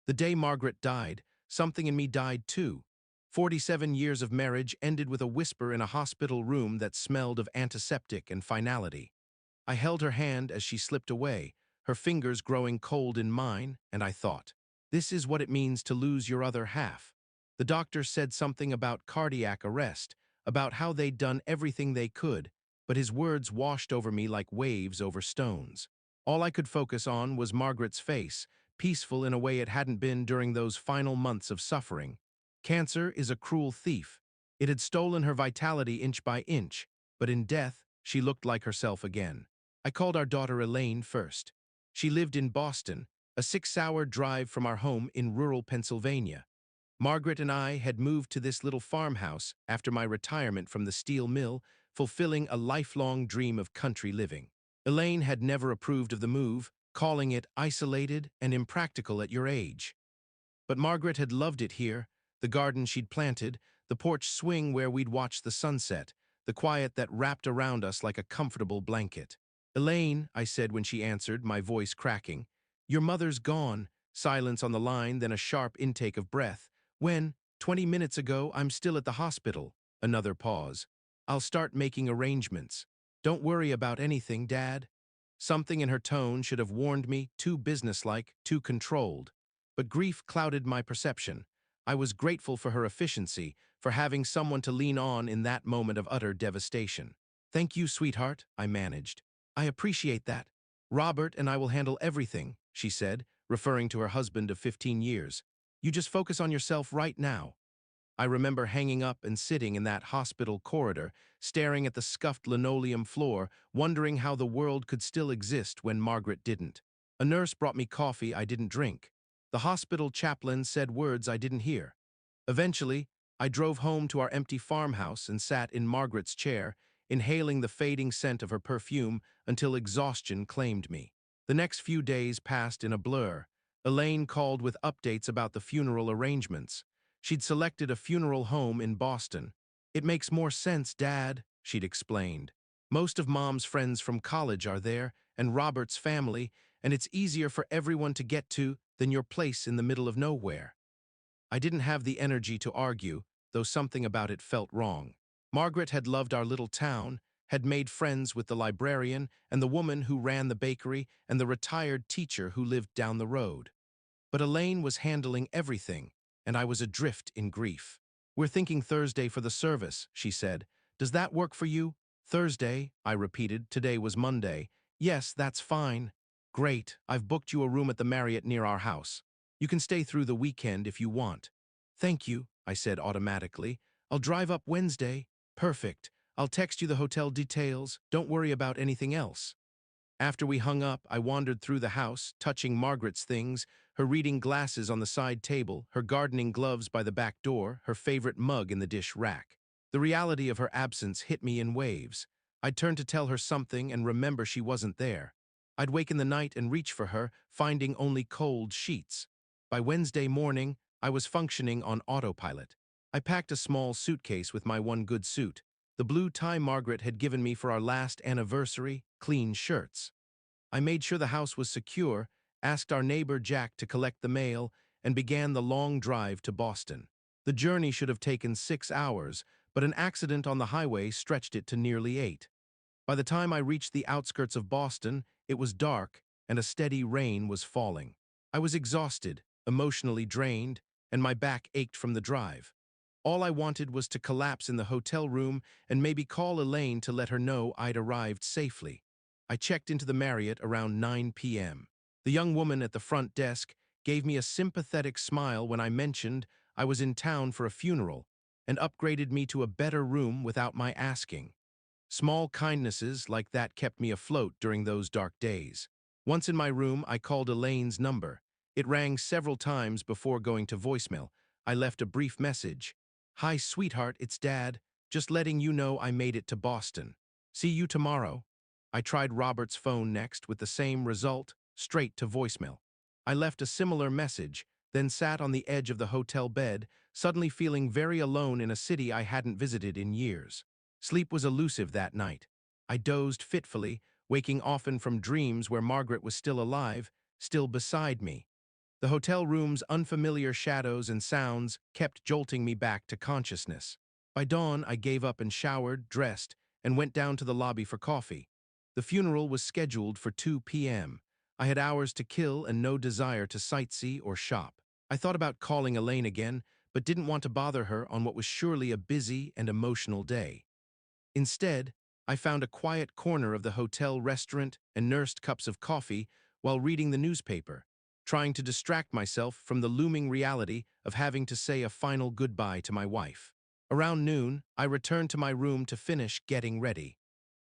The day Margaret died, something in me died too. 47 years of marriage ended with a whisper in a hospital room that smelled of antiseptic and finality. I held her hand as she slipped away, her fingers growing cold in mine, and I thought, this is what it means to lose your other half. The doctor said something about cardiac arrest, about how they'd done everything they could, but his words washed over me like waves over stones. All I could focus on was Margaret's face, peaceful in a way it hadn't been during those final months of suffering. Cancer is a cruel thief. It had stolen her vitality inch by inch, but in death, she looked like herself again. I called our daughter Elaine first. She lived in Boston, a 6-hour drive from our home in rural Pennsylvania. Margaret and I had moved to this little farmhouse after my retirement from the steel mill, fulfilling a lifelong dream of country living. Elaine had never approved of the move, calling it isolated and impractical at your age. But Margaret had loved it here, the garden she'd planted, the porch swing where we'd watch the sunset, the quiet that wrapped around us like a comfortable blanket. "Elaine," I said when she answered, my voice cracking. "Your mother's gone." Silence on the line, then a sharp intake of breath. "When? 20 minutes ago, I'm still at the hospital." Another pause. "I'll start making arrangements. Don't worry about anything, Dad." Something in her tone should have warned me, too businesslike, too controlled. But grief clouded my perception. I was grateful for her efficiency, for having someone to lean on in that moment of utter devastation. "Thank you, sweetheart," I managed. "I appreciate that. Robert and I will handle everything," she said, referring to her husband of 15 years. "You just focus on yourself right now." I remember hanging up and sitting in that hospital corridor, staring at the scuffed linoleum floor, wondering how the world could still exist when Margaret didn't. A nurse brought me coffee I didn't drink. The hospital chaplain said words I didn't hear. Eventually, I drove home to our empty farmhouse and sat in Margaret's chair, inhaling the fading scent of her perfume until exhaustion claimed me. The next few days passed in a blur. Elaine called with updates about the funeral arrangements. She'd selected a funeral home in Boston. "It makes more sense, Dad," she'd explained. "Most of Mom's friends from college are there, and Robert's family, and it's easier for everyone to get to than your place in the middle of nowhere." I didn't have the energy to argue, though something about it felt wrong. Margaret had loved our little town, had made friends with the librarian and the woman who ran the bakery and the retired teacher who lived down the road. But Elaine was handling everything, and I was adrift in grief. "We're thinking Thursday for the service," she said. "Does that work for you?" "Thursday," I repeated. Today was Monday. "Yes, that's fine." "Great. I've booked you a room at the Marriott near our house. You can stay through the weekend if you want." "Thank you," I said automatically. "I'll drive up Wednesday." "Perfect. I'll text you the hotel details. Don't worry about anything else." After we hung up, I wandered through the house, touching Margaret's things, her reading glasses on the side table, her gardening gloves by the back door, her favorite mug in the dish rack. The reality of her absence hit me in waves. I'd turn to tell her something and remember she wasn't there. I'd wake in the night and reach for her, finding only cold sheets. By Wednesday morning, I was functioning on autopilot. I packed a small suitcase with my one good suit, the blue tie Margaret had given me for our last anniversary, clean shirts. I made sure the house was secure, asked our neighbor Jack to collect the mail, and began the long drive to Boston. The journey should have taken 6 hours, but an accident on the highway stretched it to nearly 8. By the time I reached the outskirts of Boston, it was dark, and a steady rain was falling. I was exhausted, emotionally drained, and my back ached from the drive. All I wanted was to collapse in the hotel room and maybe call Elaine to let her know I'd arrived safely. I checked into the Marriott around 9 p.m. The young woman at the front desk gave me a sympathetic smile when I mentioned I was in town for a funeral and upgraded me to a better room without my asking. Small kindnesses like that kept me afloat during those dark days. Once in my room, I called Elaine's number. It rang several times before going to voicemail. I left a brief message. "Hi, sweetheart, it's Dad. Just letting you know I made it to Boston. See you tomorrow." I tried Robert's phone next with the same result, straight to voicemail. I left a similar message, then sat on the edge of the hotel bed, suddenly feeling very alone in a city I hadn't visited in years. Sleep was elusive that night. I dozed fitfully, waking often from dreams where Margaret was still alive, still beside me. The hotel room's unfamiliar shadows and sounds kept jolting me back to consciousness. By dawn, I gave up and showered, dressed, and went down to the lobby for coffee. The funeral was scheduled for 2 p.m. I had hours to kill and no desire to sightsee or shop. I thought about calling Elaine again, but didn't want to bother her on what was surely a busy and emotional day. Instead, I found a quiet corner of the hotel restaurant and nursed cups of coffee while reading the newspaper, trying to distract myself from the looming reality of having to say a final goodbye to my wife. Around noon, I returned to my room to finish getting ready.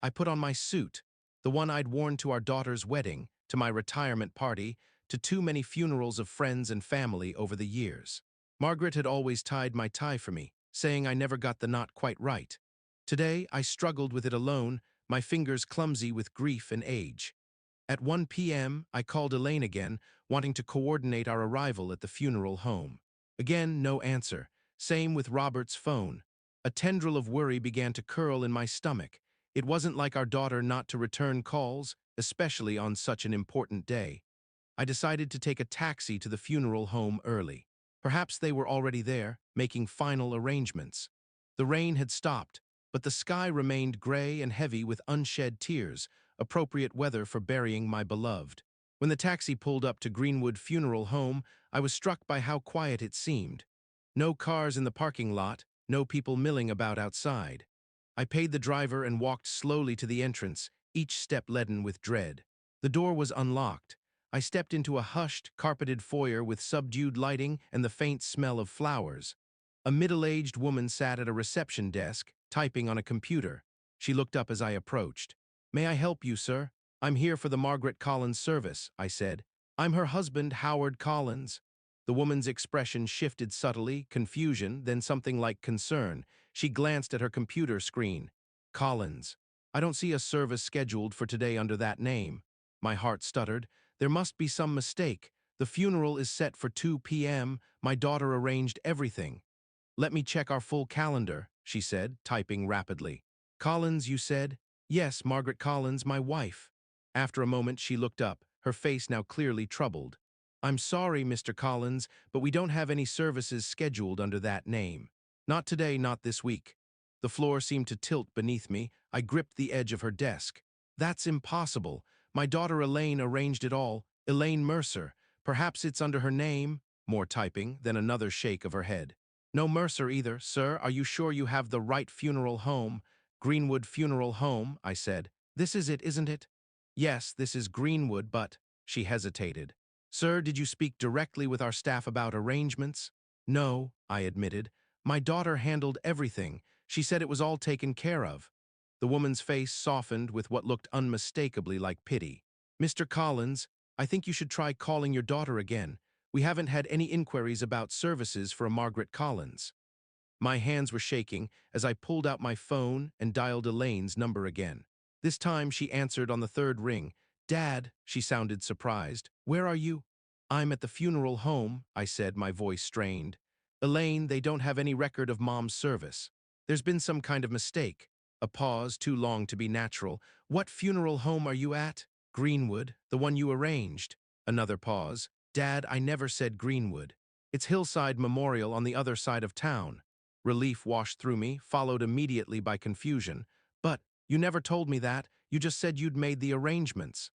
I put on my suit, the one I'd worn to our daughter's wedding, to my retirement party, to too many funerals of friends and family over the years. Margaret had always tied my tie for me, saying I never got the knot quite right. Today, I struggled with it alone, my fingers clumsy with grief and age. At 1 p.m., I called Elaine again, wanting to coordinate our arrival at the funeral home. Again, no answer. Same with Robert's phone. A tendril of worry began to curl in my stomach. It wasn't like our daughter not to return calls, especially on such an important day. I decided to take a taxi to the funeral home early. Perhaps they were already there, making final arrangements. The rain had stopped, but the sky remained gray and heavy with unshed tears, appropriate weather for burying my beloved. When the taxi pulled up to Greenwood Funeral Home, I was struck by how quiet it seemed. No cars in the parking lot, no people milling about outside. I paid the driver and walked slowly to the entrance, each step leaden with dread. The door was unlocked. I stepped into a hushed, carpeted foyer with subdued lighting and the faint smell of flowers. A middle-aged woman sat at a reception desk, typing on a computer. She looked up as I approached. "May I help you, sir? I'm here for the Margaret Collins service," I said. "I'm her husband, Howard Collins." The woman's expression shifted subtly, confusion, then something like concern. She glanced at her computer screen. "Collins. I don't see a service scheduled for today under that name." My heart stuttered. There must be some mistake. The funeral is set for 2 p.m. My daughter arranged everything. "Let me check our full calendar," she said, typing rapidly. "Collins, you said?" "Yes, Margaret Collins, my wife." After a moment, she looked up, her face now clearly troubled. "I'm sorry, Mr. Collins, but we don't have any services scheduled under that name. Not today, not this week." The floor seemed to tilt beneath me. I gripped the edge of her desk. "That's impossible. My daughter Elaine arranged it all. Elaine Mercer. Perhaps it's under her name." More typing, then another shake of her head. "No Mercer either, sir. Are you sure you have the right funeral home?" "Greenwood Funeral Home," I said. "This is it, isn't it?" "Yes, this is Greenwood, but—" She hesitated. "Sir, did you speak directly with our staff about arrangements?" "No," I admitted. "My daughter handled everything. She said it was all taken care of." The woman's face softened with what looked unmistakably like pity. "Mr. Collins, I think you should try calling your daughter again. We haven't had any inquiries about services for a Margaret Collins." My hands were shaking as I pulled out my phone and dialed Elaine's number again. This time she answered on the third ring. "Dad," she sounded surprised. "Where are you?" "I'm at the funeral home," I said, my voice strained. "Elaine, they don't have any record of Mom's service. There's been some kind of mistake." A pause, too long to be natural. "What funeral home are you at?" "Greenwood, the one you arranged." Another pause. "Dad, I never said Greenwood. It's Hillside Memorial on the other side of town." Relief washed through me, followed immediately by confusion. "But you never told me that. You just said you'd made the arrangements."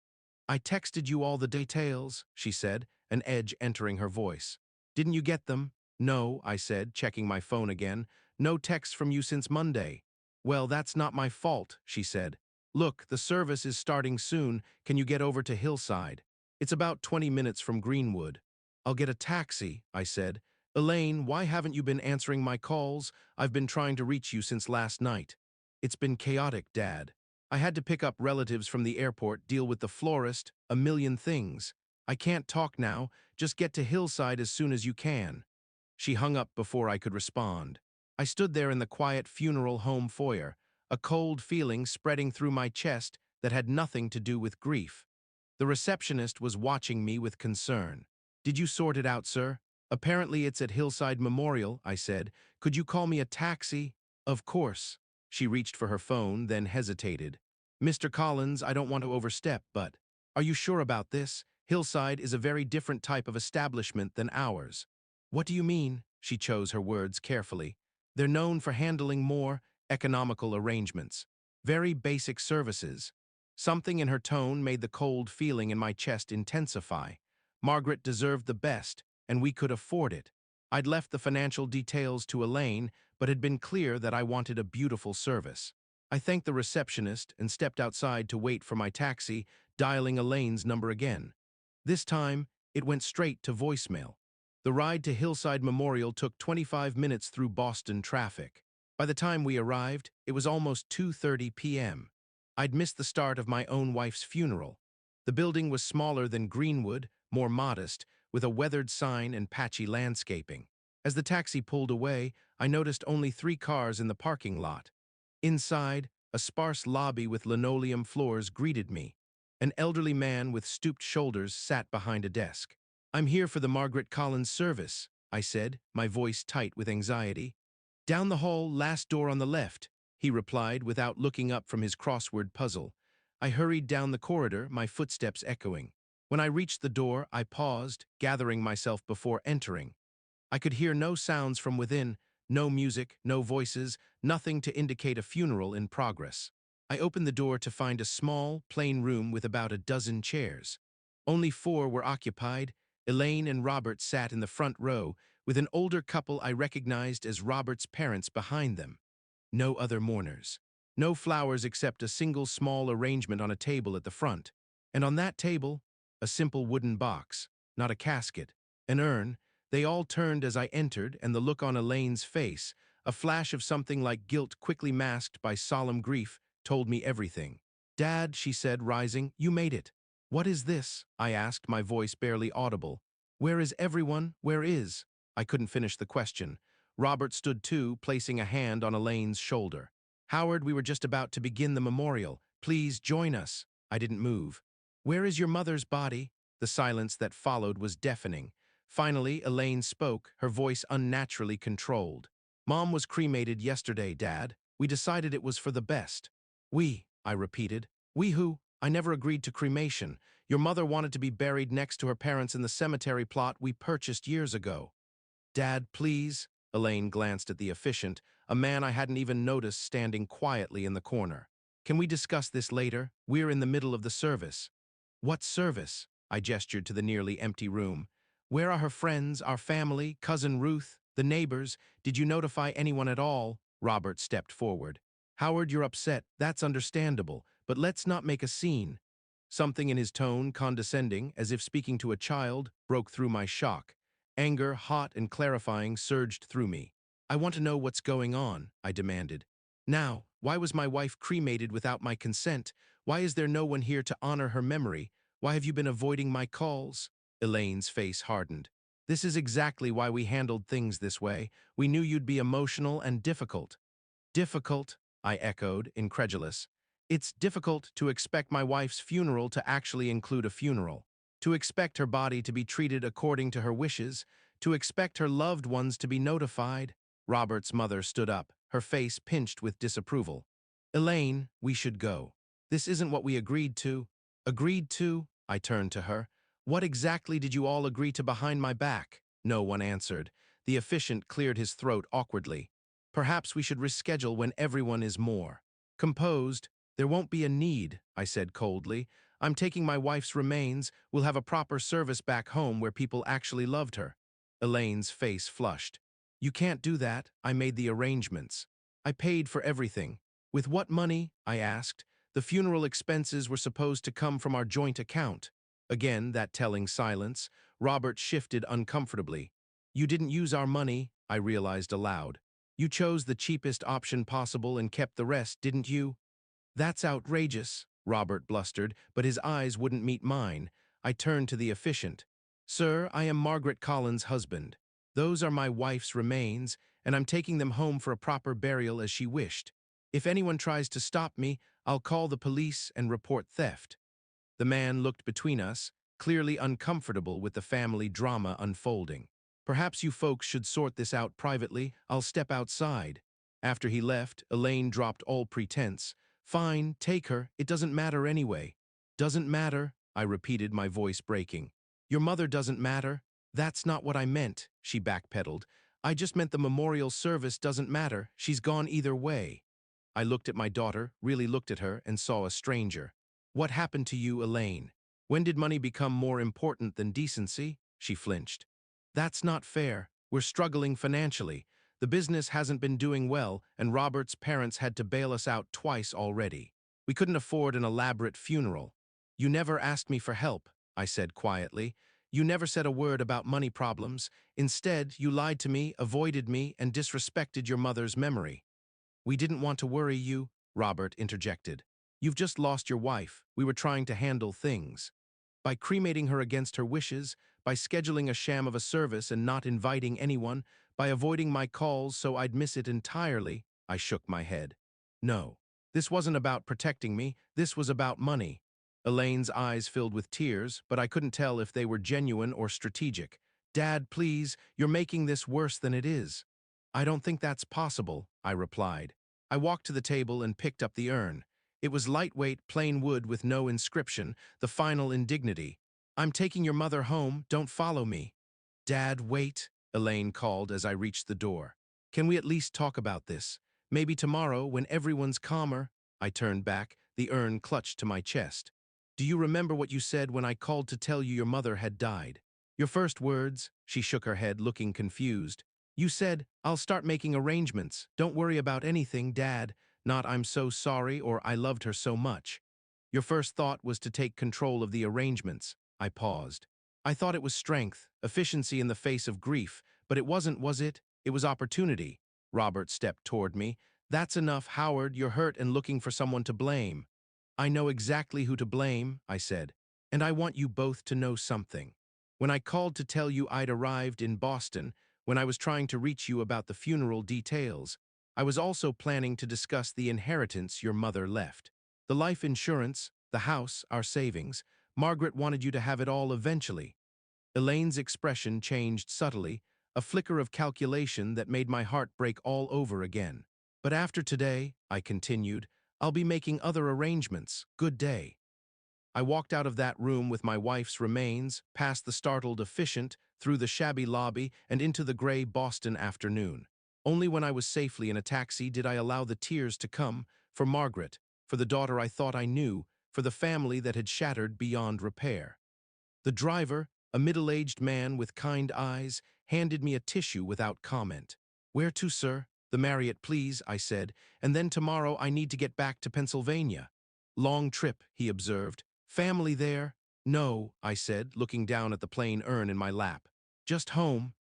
"I texted you all the details," she said, an edge entering her voice. "Didn't you get them?" "No," I said, checking my phone again. "No text from you since Monday." "Well, that's not my fault," she said. "Look, the service is starting soon. Can you get over to Hillside? It's about 20 minutes from Greenwood." "I'll get a taxi," I said. "Elaine, why haven't you been answering my calls? I've been trying to reach you since last night." "It's been chaotic, Dad. I had to pick up relatives from the airport, deal with the florist, a million things. I can't talk now. Just get to Hillside as soon as you can." She hung up before I could respond. I stood there in the quiet funeral home foyer, a cold feeling spreading through my chest that had nothing to do with grief. The receptionist was watching me with concern. "Did you sort it out, sir?" "Apparently it's at Hillside Memorial," I said. "Could you call me a taxi?" "Of course." She reached for her phone, then hesitated. "Mr. Collins, I don't want to overstep, but—" "Are you sure about this? Hillside is a very different type of establishment than ours. What do you mean? She chose her words carefully. They're known for handling more economical arrangements. Very basic services. Something in her tone made the cold feeling in my chest intensify. Margaret deserved the best, and we could afford it. I'd left the financial details to Elaine, but had been clear that I wanted a beautiful service. I thanked the receptionist and stepped outside to wait for my taxi, dialing Elaine's number again. This time, it went straight to voicemail. The ride to Hillside Memorial took 25 minutes through Boston traffic. By the time we arrived, it was almost 2:30 p.m. I'd missed the start of my own wife's funeral. The building was smaller than Greenwood, more modest, with a weathered sign and patchy landscaping. As the taxi pulled away, I noticed only 3 cars in the parking lot. Inside, a sparse lobby with linoleum floors greeted me. An elderly man with stooped shoulders sat behind a desk. "I'm here for the Margaret Collins service," I said, my voice tight with anxiety. "Down the hall, last door on the left," he replied without looking up from his crossword puzzle. I hurried down the corridor, my footsteps echoing. When I reached the door, I paused, gathering myself before entering. I could hear no sounds from within, no music, no voices, nothing to indicate a funeral in progress. I opened the door to find a small, plain room with about a dozen chairs. Only 4 were occupied. Elaine and Robert sat in the front row, with an older couple I recognized as Robert's parents behind them. No other mourners. No flowers except a single small arrangement on a table at the front. And on that table, a simple wooden box, not a casket, an urn. They all turned as I entered, and the look on Elaine's face, a flash of something like guilt quickly masked by solemn grief, told me everything. "Dad," she said, rising, "you made it." "What is this?" I asked, my voice barely audible. "Where is everyone? Where is—" I couldn't finish the question. Robert stood too, placing a hand on Elaine's shoulder. "Howard, we were just about to begin the memorial. Please join us." I didn't move. "Where is your mother's body?" The silence that followed was deafening. Finally, Elaine spoke, her voice unnaturally controlled. "Mom was cremated yesterday, Dad. We decided it was for the best." "We," I repeated. "We who? I never agreed to cremation. Your mother wanted to be buried next to her parents in the cemetery plot we purchased years ago." "Dad, please." Elaine glanced at the officiant, a man I hadn't even noticed standing quietly in the corner. "Can we discuss this later? We're in the middle of the service." "What service?" I gestured to the nearly empty room. "Where are her friends, our family, Cousin Ruth, the neighbors? Did you notify anyone at all?" Robert stepped forward. "Howard, you're upset. That's understandable. But let's not make a scene." Something in his tone, condescending, as if speaking to a child, broke through my shock. Anger, hot and clarifying, surged through me. "I want to know what's going on," I demanded. "Now, why was my wife cremated without my consent? Why is there no one here to honor her memory? Why have you been avoiding my calls?" Elaine's face hardened. "This is exactly why we handled things this way. We knew you'd be emotional and difficult." "Difficult?" I echoed, incredulous. "It's difficult to expect my wife's funeral to actually include a funeral, to expect her body to be treated according to her wishes, to expect her loved ones to be notified." Robert's mother stood up, her face pinched with disapproval. "Elaine, we should go. This isn't what we agreed to." "Agreed to?" I turned to her. "What exactly did you all agree to behind my back?" No one answered. The officiant cleared his throat awkwardly. "Perhaps we should reschedule when everyone is more composed." "There won't be a need," I said coldly. "I'm taking my wife's remains. We'll have a proper service back home where people actually loved her." Elaine's face flushed. "You can't do that. I made the arrangements. I paid for everything." "With what money?" I asked. "The funeral expenses were supposed to come from our joint account." Again, that telling silence. Robert shifted uncomfortably. "You didn't use our money," I realized aloud. "You chose the cheapest option possible and kept the rest, didn't you?" "That's outrageous," Robert blustered, but his eyes wouldn't meet mine. I turned to the officiant. "Sir, I am Margaret Collins' husband. Those are my wife's remains, and I'm taking them home for a proper burial as she wished. If anyone tries to stop me, I'll call the police and report theft." The man looked between us, clearly uncomfortable with the family drama unfolding. "Perhaps you folks should sort this out privately. I'll step outside." After he left, Elaine dropped all pretense. "Fine, take her. It doesn't matter anyway." "Doesn't matter?" I repeated, my voice breaking. Your mother doesn't matter. That's not what I meant, she backpedaled. I just meant the memorial service doesn't matter. She's gone either way. I looked at my daughter, really looked at her, and saw a stranger. What happened to you, Elaine? When did money become more important than decency? She flinched. That's not fair. We're struggling financially. The business hasn't been doing well, and Robert's parents had to bail us out twice already. We couldn't afford an elaborate funeral. You never asked me for help, I said quietly. You never said a word about money problems. Instead, you lied to me, avoided me, and disrespected your mother's memory. We didn't want to worry you, Robert interjected. You've just lost your wife. We were trying to handle things. By cremating her against her wishes, by scheduling a sham of a service and not inviting anyone, by avoiding my calls so I'd miss it entirely, I shook my head. No, this wasn't about protecting me, this was about money. Elaine's eyes filled with tears, but I couldn't tell if they were genuine or strategic. Dad, please, you're making this worse than it is. I don't think that's possible, I replied. I walked to the table and picked up the urn. It was lightweight, plain wood with no inscription, the final indignity. I'm taking your mother home, don't follow me. Dad, wait, Elaine called as I reached the door. Can we at least talk about this? Maybe tomorrow, when everyone's calmer. I turned back, the urn clutched to my chest. Do you remember what you said when I called to tell you your mother had died? Your first words, she shook her head, looking confused. You said, I'll start making arrangements. Don't worry about anything, Dad. Not I'm so sorry or I loved her so much. Your first thought was to take control of the arrangements. I paused. I thought it was strength, efficiency in the face of grief, but it wasn't, was it? It was opportunity. Robert stepped toward me. That's enough, Howard. You're hurt and looking for someone to blame. I know exactly who to blame, I said, and I want you both to know something. When I called to tell you I'd arrived in Boston, when I was trying to reach you about the funeral details, I was also planning to discuss the inheritance your mother left. The life insurance, the house, our savings. Margaret wanted you to have it all eventually. Elaine's expression changed subtly, a flicker of calculation that made my heart break all over again. But after today, I continued, I'll be making other arrangements. Good day. I walked out of that room with my wife's remains, past the startled officiant, through the shabby lobby, and into the gray Boston afternoon. Only when I was safely in a taxi did I allow the tears to come, for Margaret, for the daughter I thought I knew, for the family that had shattered beyond repair. The driver, a middle-aged man with kind eyes, handed me a tissue without comment. Where to, sir? The Marriott, please, I said, and then tomorrow I need to get back to Pennsylvania. Long trip, he observed. Family there? No, I said, looking down at the plain urn in my lap. Just home.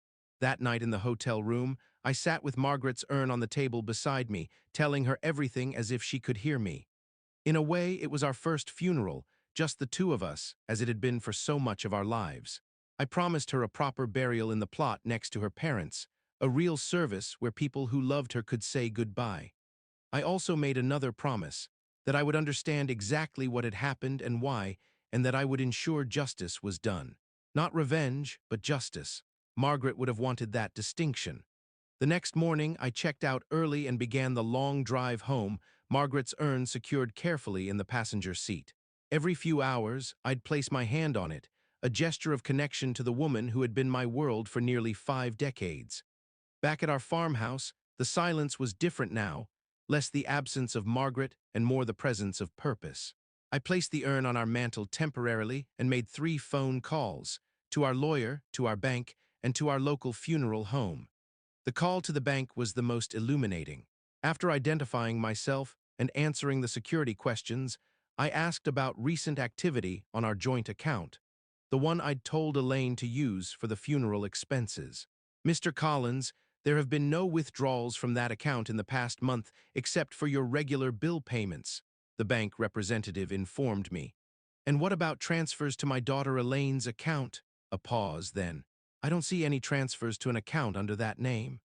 That night in the hotel room, I sat with Margaret's urn on the table beside me, telling her everything as if she could hear me. In a way, it was our first funeral, just the two of us, as it had been for so much of our lives. I promised her a proper burial in the plot next to her parents, a real service where people who loved her could say goodbye. I also made another promise, that I would understand exactly what had happened and why, and that I would ensure justice was done. Not revenge, but justice. Margaret would have wanted that distinction. The next morning, I checked out early and began the long drive home, Margaret's urn secured carefully in the passenger seat. Every few hours, I'd place my hand on it, a gesture of connection to the woman who had been my world for nearly 5 decades. Back at our farmhouse, the silence was different now, less the absence of Margaret and more the presence of purpose. I placed the urn on our mantel temporarily and made 3 phone calls, to our lawyer, to our bank, and to our local funeral home. The call to the bank was the most illuminating. After identifying myself and answering the security questions, I asked about recent activity on our joint account, the one I'd told Elaine to use for the funeral expenses. Mr. Collins, there have been no withdrawals from that account in the past month except for your regular bill payments, the bank representative informed me. And what about transfers to my daughter Elaine's account? A pause, then. I don't see any transfers to an account under that name.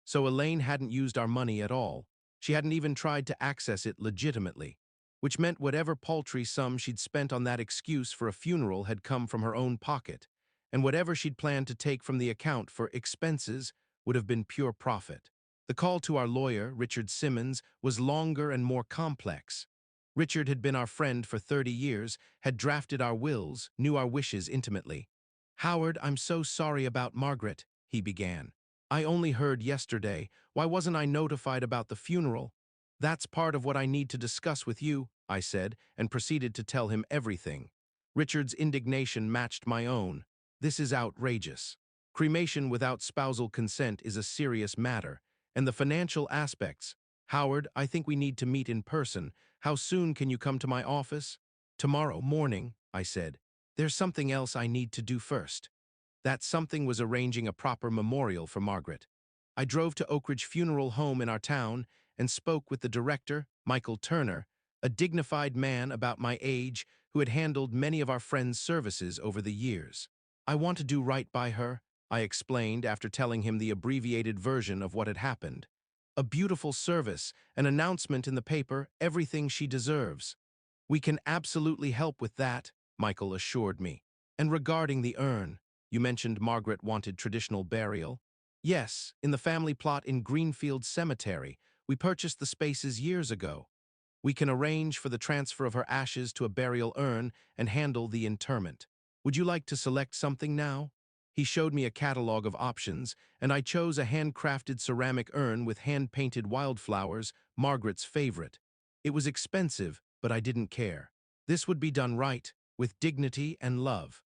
So Elaine hadn't used our money at all. She hadn't even tried to access it legitimately, which meant whatever paltry sum she'd spent on that excuse for a funeral had come from her own pocket, and whatever she'd planned to take from the account for expenses would have been pure profit. The call to our lawyer, Richard Simmons, was longer and more complex. Richard had been our friend for 30 years, had drafted our wills, knew our wishes intimately. "Howard, I'm so sorry about Margaret," he began. "I only heard yesterday. Why wasn't I notified about the funeral?" "That's part of what I need to discuss with you," I said, and proceeded to tell him everything. Richard's indignation matched my own. "This is outrageous. Cremation without spousal consent is a serious matter. And the financial aspects. Howard, I think we need to meet in person. How soon can you come to my office?" "Tomorrow morning," I said. "There's something else I need to do first." That something was arranging a proper memorial for Margaret. I drove to Oak Ridge Funeral Home in our town and spoke with the director, Michael Turner, a dignified man about my age who had handled many of our friends' services over the years. "I want to do right by her," I explained after telling him the abbreviated version of what had happened. "A beautiful service, an announcement in the paper, everything she deserves." "We can absolutely help with that," Michael assured me. "And regarding the urn, you mentioned Margaret wanted traditional burial." "Yes, in the family plot in Greenfield Cemetery. We purchased the spaces years ago. We can arrange for the transfer of her ashes to a burial urn and handle the interment. Would you like to select something now?" He showed me a catalog of options, and I chose a handcrafted ceramic urn with hand-painted wildflowers, Margaret's favorite. It was expensive, but I didn't care. This would be done right, with dignity and love.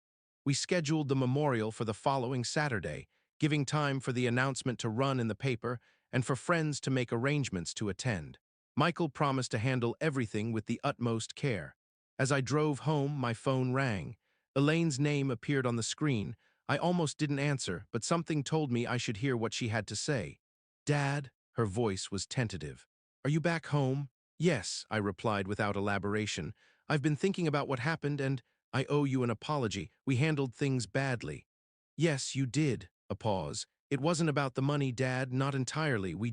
We scheduled the memorial for the following Saturday, giving time for the announcement to run in the paper and for friends to make arrangements to attend. Michael promised to handle everything with the utmost care. As I drove home, my phone rang. Elaine's name appeared on the screen. I almost didn't answer, but something told me I should hear what she had to say. "Dad?" Her voice was tentative. "Are you back home?" "Yes," I replied without elaboration. "I've been thinking about what happened and I owe you an apology. We handled things badly." "Yes, you did." A pause. "It wasn't about the money, Dad, not entirely. We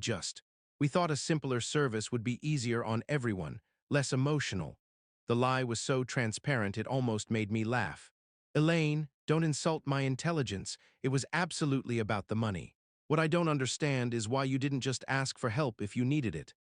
thought a simpler service would be easier on everyone, less emotional." The lie was so transparent it almost made me laugh. "Elaine, don't insult my intelligence. It was absolutely about the money. What I don't understand is why you didn't just ask for help if you needed it."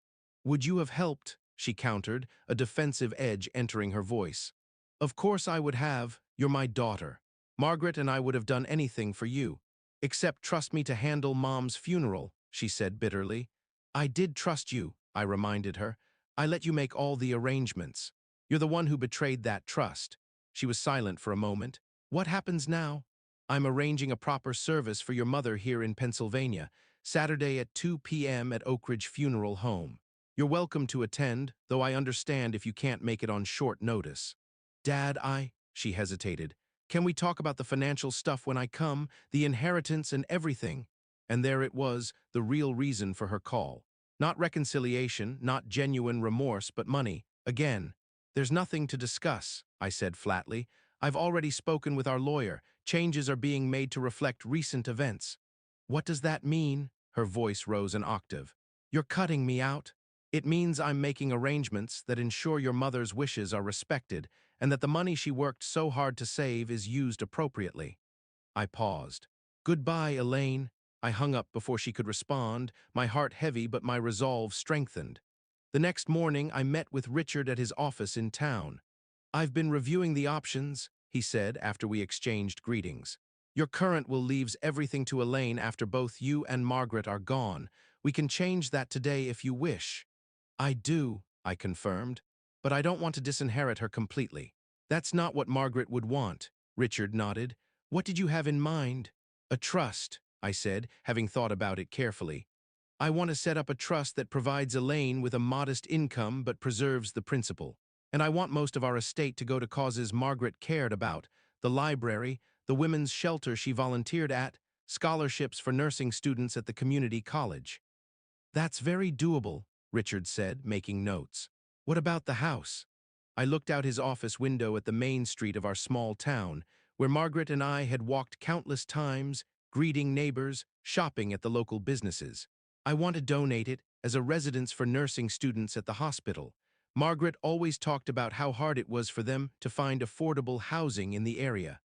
"Would you have helped?" she countered, a defensive edge entering her voice. "Of course I would have. You're my daughter. Margaret and I would have done anything for you. Except trust me to handle Mom's funeral," she said bitterly. "I did trust you," I reminded her. "I let you make all the arrangements. You're the one who betrayed that trust." She was silent for a moment. "What happens now?" "I'm arranging a proper service for your mother here in Pennsylvania, Saturday at 2 p.m. at Oak Ridge Funeral Home. You're welcome to attend, though I understand if you can't make it on short notice." "Dad, she hesitated. "Can we talk about the financial stuff when I come, the inheritance and everything?" And there it was, the real reason for her call. Not reconciliation, not genuine remorse, but money. Again. "There's nothing to discuss," I said flatly. "I've already spoken with our lawyer. Changes are being made to reflect recent events." "What does that mean?" Her voice rose an octave. "You're cutting me out?" "It means I'm making arrangements that ensure your mother's wishes are respected and that the money she worked so hard to save is used appropriately." I paused. "Goodbye, Elaine." I hung up before she could respond, my heart heavy but my resolve strengthened. The next morning, I met with Richard at his office in town. "I've been reviewing the options," he said after we exchanged greetings. "Your current will leaves everything to Elaine after both you and Margaret are gone. We can change that today if you wish." "I do," I confirmed, "but I don't want to disinherit her completely." "That's not what Margaret would want," Richard nodded. "What did you have in mind?" "A trust," I said, having thought about it carefully. "I want to set up a trust that provides Elaine with a modest income but preserves the principal. And I want most of our estate to go to causes Margaret cared about, the library, the women's shelter she volunteered at, scholarships for nursing students at the community college." "That's very doable," Richard said, making notes. "What about the house?" I looked out his office window at the main street of our small town, where Margaret and I had walked countless times, greeting neighbors, shopping at the local businesses. "I want to donate it as a residence for nursing students at the hospital. Margaret always talked about how hard it was for them to find affordable housing in the area."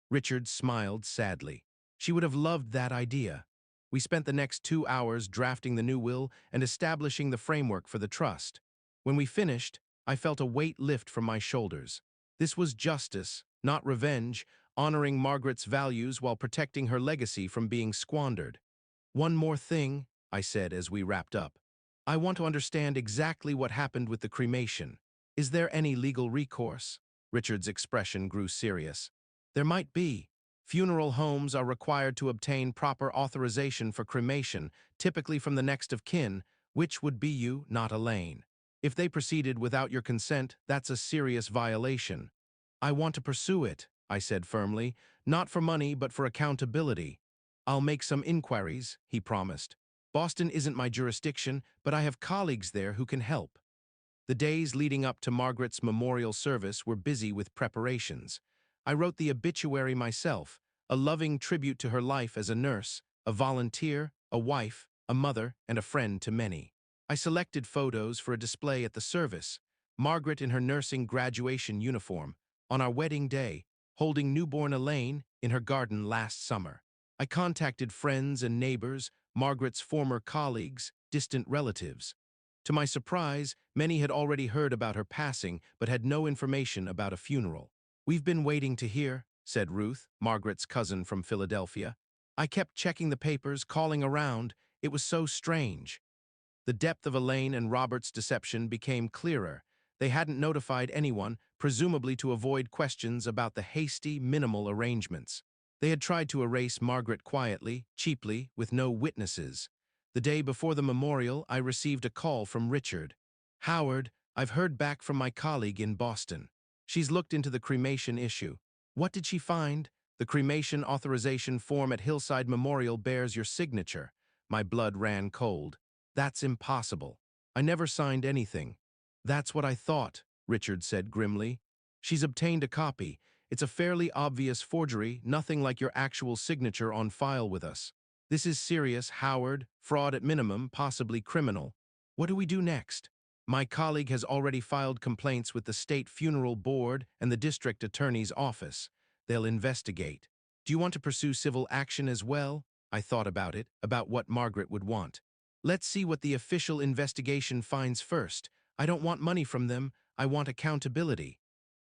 Richard smiled sadly. "She would have loved that idea." We spent the next 2 hours drafting the new will and establishing the framework for the trust. When we finished, I felt a weight lift from my shoulders. This was justice, not revenge, honoring Margaret's values while protecting her legacy from being squandered. One more thing, I said as we wrapped up. I want to understand exactly what happened with the cremation. Is there any legal recourse? Richard's expression grew serious. There might be. Funeral homes are required to obtain proper authorization for cremation, typically from the next of kin, which would be you, not Elaine. If they proceeded without your consent, that's a serious violation. I want to pursue it, I said firmly, not for money but for accountability. I'll make some inquiries, he promised. Boston isn't my jurisdiction, but I have colleagues there who can help. The days leading up to Margaret's memorial service were busy with preparations. I wrote the obituary myself, a loving tribute to her life as a nurse, a volunteer, a wife, a mother, and a friend to many. I selected photos for a display at the service. Margaret in her nursing graduation uniform, on our wedding day, holding newborn Elaine in her garden last summer. I contacted friends and neighbors, Margaret's former colleagues, distant relatives. To my surprise, many had already heard about her passing but had no information about a funeral. "We've been waiting to hear," said Ruth, Margaret's cousin from Philadelphia. "I kept checking the papers, calling around. It was so strange." The depth of Elaine and Robert's deception became clearer. They hadn't notified anyone, presumably to avoid questions about the hasty, minimal arrangements. They had tried to erase Margaret quietly, cheaply, with no witnesses. The day before the memorial, I received a call from Richard. "Howard, I've heard back from my colleague in Boston. She's looked into the cremation issue. What did she find? The cremation authorization form at Hillside Memorial bears your signature." My blood ran cold. "That's impossible. I never signed anything." "That's what I thought," Richard said grimly. "She's obtained a copy. It's a fairly obvious forgery, nothing like your actual signature on file with us. This is serious, Howard, fraud at minimum, possibly criminal. What do we do next?" "My colleague has already filed complaints with the State Funeral Board and the District Attorney's Office. They'll investigate. Do you want to pursue civil action as well?" I thought about it, about what Margaret would want. "Let's see what the official investigation finds first. I don't want money from them. I want accountability."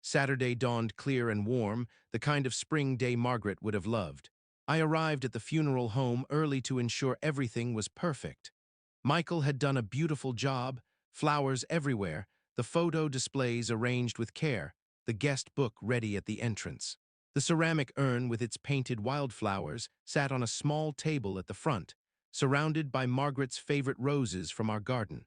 Saturday dawned clear and warm, the kind of spring day Margaret would have loved. I arrived at the funeral home early to ensure everything was perfect. Michael had done a beautiful job, flowers everywhere, the photo displays arranged with care, the guest book ready at the entrance. The ceramic urn with its painted wildflowers sat on a small table at the front, surrounded by Margaret's favorite roses from our garden.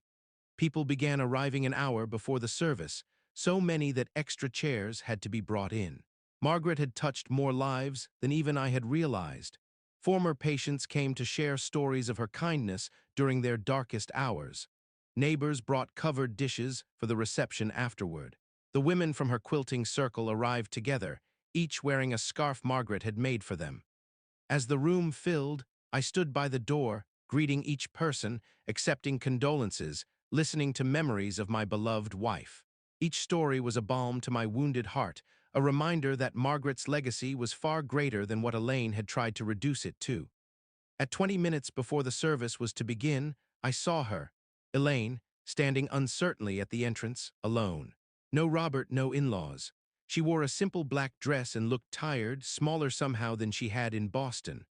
People began arriving an hour before the service, so many that extra chairs had to be brought in. Margaret had touched more lives than even I had realized. Former patients came to share stories of her kindness during their darkest hours. Neighbors brought covered dishes for the reception afterward. The women from her quilting circle arrived together, each wearing a scarf Margaret had made for them. As the room filled, I stood by the door, greeting each person, accepting condolences, listening to memories of my beloved wife. Each story was a balm to my wounded heart, a reminder that Margaret's legacy was far greater than what Elaine had tried to reduce it to. At 20 minutes before the service was to begin, I saw her, Elaine, standing uncertainly at the entrance, alone. No Robert, no in-laws. She wore a simple black dress and looked tired, smaller somehow than she had in Boston.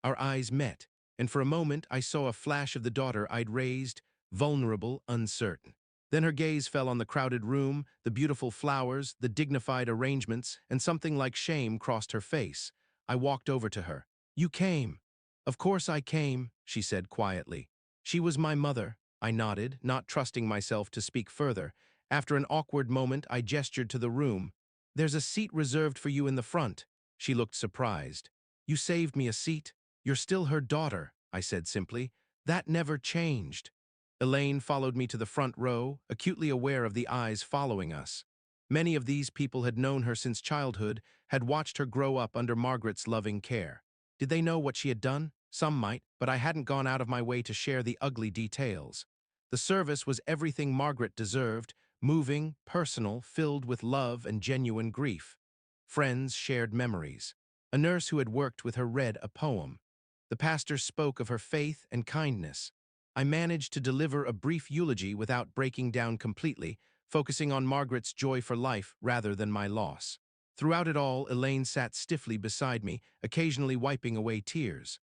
Our eyes met, and for a moment I saw a flash of the daughter I'd raised, vulnerable, uncertain. Then her gaze fell on the crowded room, the beautiful flowers, the dignified arrangements, and something like shame crossed her face. I walked over to her. "You came." "Of course I came," she said quietly. "She was my mother." I nodded, not trusting myself to speak further. After an awkward moment, I gestured to the room. "There's a seat reserved for you in the front." She looked surprised. "You saved me a seat. You're still her daughter," I said simply. "That never changed." Elaine followed me to the front row, acutely aware of the eyes following us. Many of these people had known her since childhood, had watched her grow up under Margaret's loving care. Did they know what she had done? Some might, but I hadn't gone out of my way to share the ugly details. The service was everything Margaret deserved, moving, personal, filled with love and genuine grief. Friends shared memories. A nurse who had worked with her read a poem. The pastor spoke of her faith and kindness. I managed to deliver a brief eulogy without breaking down completely, focusing on Margaret's joy for life rather than my loss. Throughout it all, Elaine sat stiffly beside me, occasionally wiping away tears.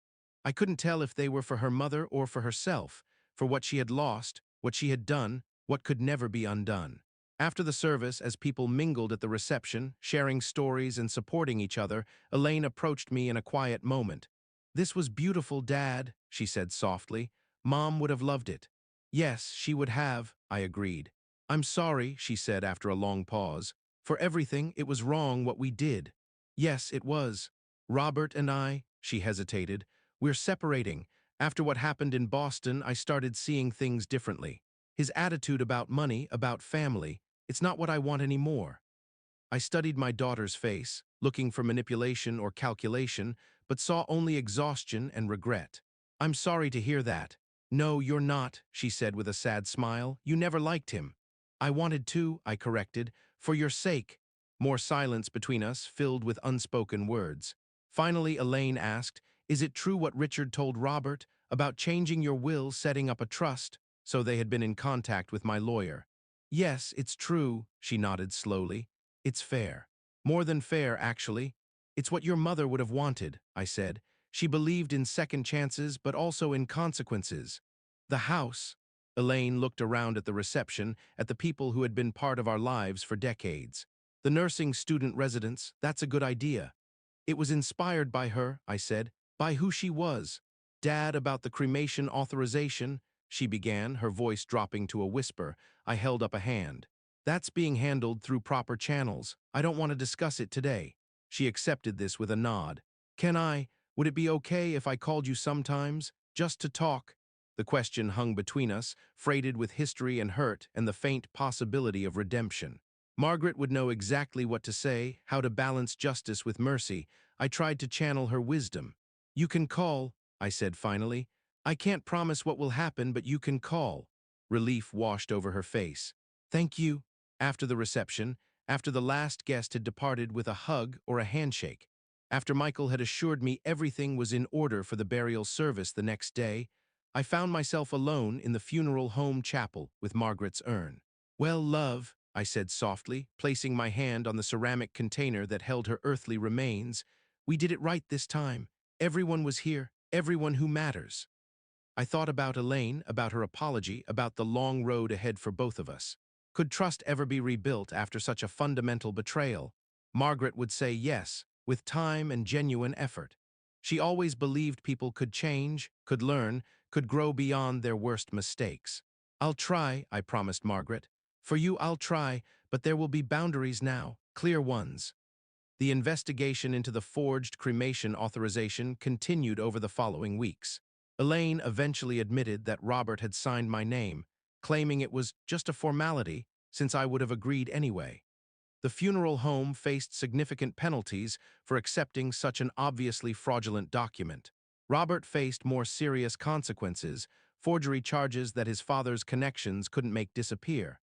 I couldn't tell if they were for her mother or for herself, for what she had lost, what she had done, what could never be undone. After the service, as people mingled at the reception, sharing stories and supporting each other, Elaine approached me in a quiet moment. "This was beautiful, Dad," she said softly. "Mom would have loved it." "Yes, she would have," I agreed. "I'm sorry," she said after a long pause. "For everything, it was wrong what we did." "Yes, it was. Robert and I," she hesitated, "we're separating. After what happened in Boston, I started seeing things differently. His attitude about money, about family, it's not what I want anymore." I studied my daughter's face, looking for manipulation or calculation, but saw only exhaustion and regret. "I'm sorry to hear that." "No, you're not," she said with a sad smile. "You never liked him." "I wanted to," I corrected, "for your sake." More silence between us, filled with unspoken words. Finally, Elaine asked, "Is it true what Richard told Robert about changing your will, setting up a trust?" So they had been in contact with my lawyer. "Yes, it's true," she nodded slowly. "It's fair. More than fair, actually. It's what your mother would have wanted," I said. "She believed in second chances, but also in consequences." "The house." Elaine looked around at the reception, at the people who had been part of our lives for decades. "The nursing student residence, that's a good idea." "It was inspired by her," I said, "by who she was." "Dad, about the cremation authorization," she began, her voice dropping to a whisper. I held up a hand. "That's being handled through proper channels. I don't want to discuss it today." She accepted this with a nod. Would it be okay if I called you sometimes, just to talk?" The question hung between us, freighted with history and hurt and the faint possibility of redemption. Margaret would know exactly what to say, how to balance justice with mercy. I tried to channel her wisdom. "You can call," I said finally. "I can't promise what will happen, but you can call." Relief washed over her face. "Thank you." After the reception, after the last guest had departed with a hug or a handshake, after Michael had assured me everything was in order for the burial service the next day, I found myself alone in the funeral home chapel with Margaret's urn. "Well, love," I said softly, placing my hand on the ceramic container that held her earthly remains, "we did it right this time. Everyone was here, everyone who matters." I thought about Elaine, about her apology, about the long road ahead for both of us. Could trust ever be rebuilt after such a fundamental betrayal? Margaret would say yes, with time and genuine effort. She always believed people could change, could learn, could grow beyond their worst mistakes. "I'll try," I promised Margaret. "For you, I'll try, but there will be boundaries now, clear ones." The investigation into the forged cremation authorization continued over the following weeks. Elaine eventually admitted that Robert had signed my name, claiming it was just a formality since I would have agreed anyway. The funeral home faced significant penalties for accepting such an obviously fraudulent document. Robert faced more serious consequences, forgery charges that his father's connections couldn't make disappear.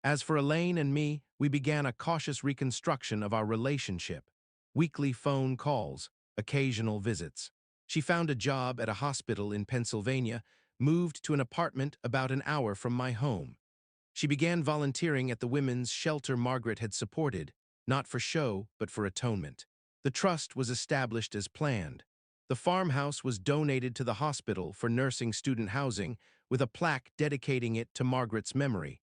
As for Elaine and me, we began a cautious reconstruction of our relationship. Weekly phone calls, occasional visits. She found a job at a hospital in Pennsylvania, moved to an apartment about an hour from my home. She began volunteering at the women's shelter Margaret had supported, not for show, but for atonement. The trust was established as planned. The farmhouse was donated to the hospital for nursing student housing, with a plaque dedicating it to Margaret's memory.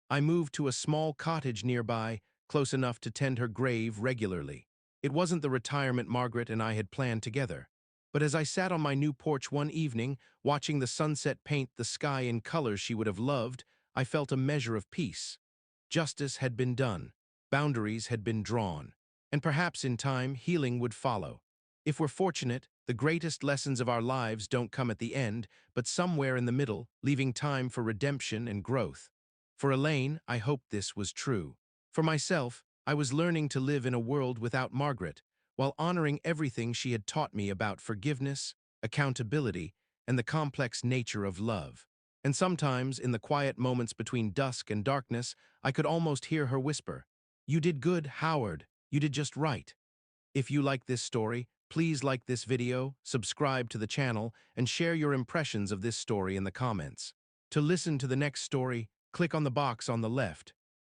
I moved to a small cottage nearby, close enough to tend her grave regularly. It wasn't the retirement Margaret and I had planned together. But as I sat on my new porch one evening, watching the sunset paint the sky in colors she would have loved, I felt a measure of peace. Justice had been done, boundaries had been drawn, and perhaps in time healing would follow. If we're fortunate, the greatest lessons of our lives don't come at the end, but somewhere in the middle, leaving time for redemption and growth. For Elaine, I hoped this was true. For myself, I was learning to live in a world without Margaret, while honoring everything she had taught me about forgiveness, accountability, and the complex nature of love. And sometimes, in the quiet moments between dusk and darkness, I could almost hear her whisper, "You did good, Howard. You did just right." If you like this story, please like this video, subscribe to the channel, and share your impressions of this story in the comments. To listen to the next story, click on the box on the left.